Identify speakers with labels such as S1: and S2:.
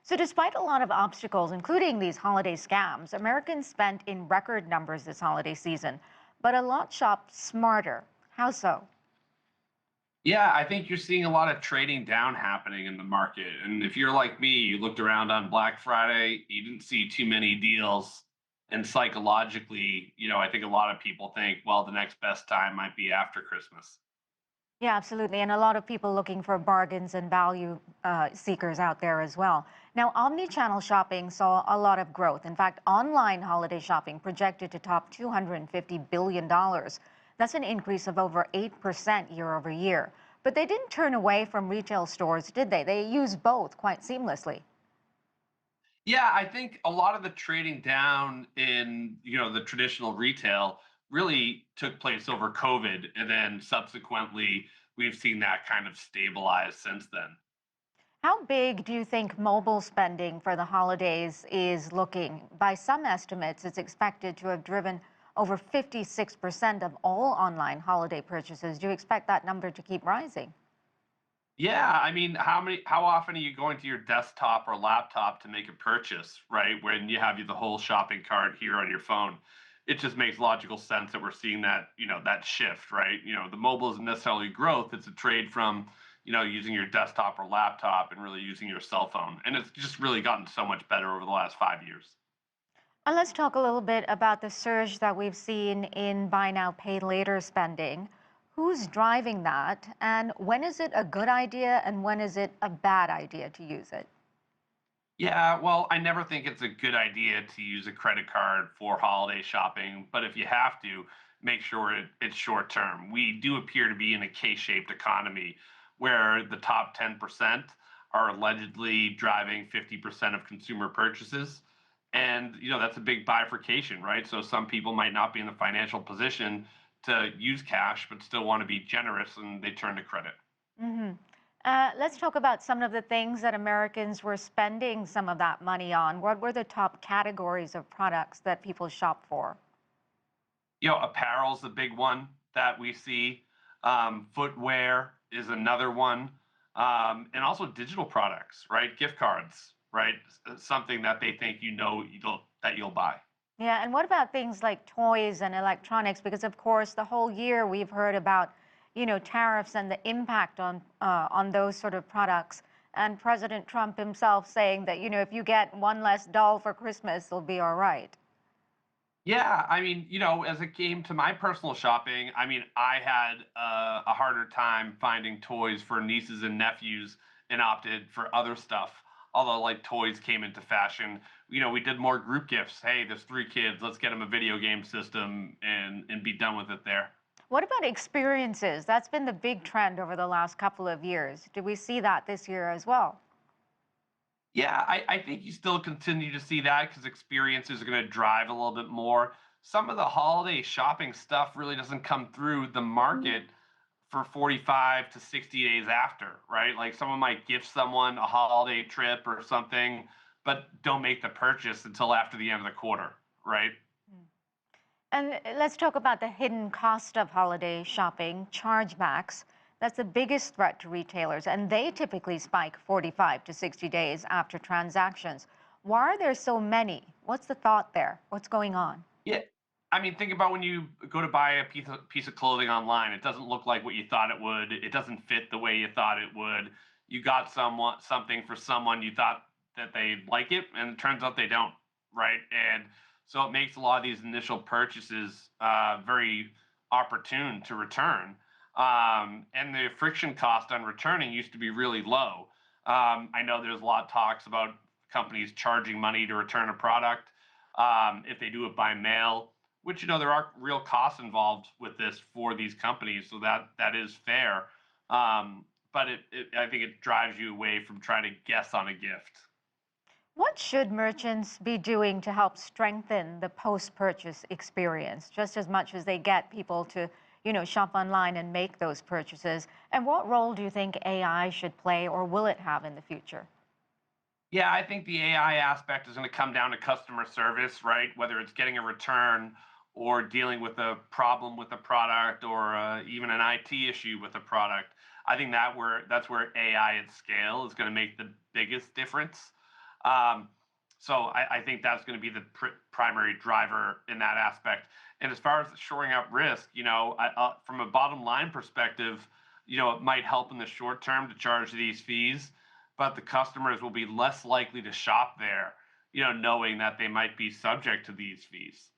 S1: So, despite a lot of obstacles, including these holiday scams, Americans spent in record numbers this holiday season. But a lot shopped smarter. How so?
S2: Yeah, I think you're seeing a lot of trading down happening in the market. And if you're like me, you looked around on Black Friday, you didn't see too many deals. And psychologically, I think a lot of people think, well, the next best time might be after Christmas.
S1: Yeah, absolutely. And a lot of people looking for bargains and value seekers out there as well. Now, omni-channel shopping saw a lot of growth. In fact, online holiday shopping projected to top $250 billion. That's an increase of over 8% year over year. But they didn't turn away from retail stores, did they? They used both quite seamlessly.
S2: Yeah, I think a lot of the trading down in, the traditional retail really took place over COVID. And then subsequently, we've seen that kind of stabilize since then.
S1: How big do you think mobile spending for the holidays is looking? By some estimates, it's expected to have driven over 56% of all online holiday purchases. Do you expect that number to keep rising?
S2: Yeah, I mean, how often are you going to your desktop or laptop to make a purchase, right? When you have the whole shopping cart here on your phone. It just makes logical sense that we're seeing that, that shift, right? The mobile isn't necessarily growth, it's a trade from, using your desktop or laptop and really using your cell phone. And it's just really gotten so much better over the last 5 years.
S1: And let's talk a little bit about the surge that we've seen in buy now, pay later spending. Who's driving that? And when is it a good idea and when is it a bad idea to use it?
S2: Yeah, well, I never think it's a good idea to use a credit card for holiday shopping, but if you have to, make sure it's short term. We do appear to be in a K-shaped economy where the top 10% are allegedly driving 50% of consumer purchases. And, that's a big bifurcation, right? So some people might not be in the financial position to use cash, but still want to be generous and they turn to credit.
S1: hmm let's talk about some of the things that Americans were spending some of that money on. What were the top categories of products that people shop for?
S2: Apparel's a big one that we see. Footwear is another one, and also digital products, right? Gift cards, right? Something that they think you'll buy.
S1: Yeah, and what about things like toys and electronics? Because of course, the whole year we've heard about, tariffs and the impact on those sort of products. And President Trump himself saying that, if you get one less doll for Christmas, it'll be all right.
S2: Yeah, I mean, as it came to my personal shopping, I mean, I had a harder time finding toys for nieces and nephews and opted for other stuff. Although, like, toys came into fashion, we did more group gifts. Hey, there's 3 kids, let's get them a video game system and be done with it there.
S1: What about experiences? That's been the big trend over the last couple of years. Do we see that this year as well?
S2: Yeah, I think you still continue to see that because experiences are going to drive a little bit more. Some of the holiday shopping stuff really doesn't come through the market for 45 to 60 days after, right? Like someone might gift someone a holiday trip or something, but don't make the purchase until after the end of the quarter, right?
S1: And let's talk about the hidden cost of holiday shopping, chargebacks. That's the biggest threat to retailers, and they typically spike 45 to 60 days after transactions. Why are there so many? What's the thought there? What's going on?
S2: Yeah. I mean, think about when you go to buy a piece of clothing online. It doesn't look like what you thought it would. It doesn't fit the way you thought it would. You got something for someone you thought that they'd like it, and it turns out they don't, right? And so it makes a lot of these initial purchases very opportune to return. And the friction cost on returning used to be really low. I know there's a lot of talks about companies charging money to return a product if they do it by mail, which there are real costs involved with this for these companies, so that is fair. But I think it drives you away from trying to guess on a gift.
S1: What should merchants be doing to help strengthen the post-purchase experience, just as much as they get people to, shop online and make those purchases? And what role do you think AI should play, or will it have in the future?
S2: Yeah, I think the AI aspect is going to come down to customer service, right? Whether it's getting a return or dealing with a problem with a product or even an IT issue with a product. I think that's where AI at scale is going to make the biggest difference. So I think that's going to be the primary driver in that aspect. And as far as shoring up risk, from a bottom line perspective, it might help in the short term to charge these fees, but the customers will be less likely to shop there, knowing that they might be subject to these fees.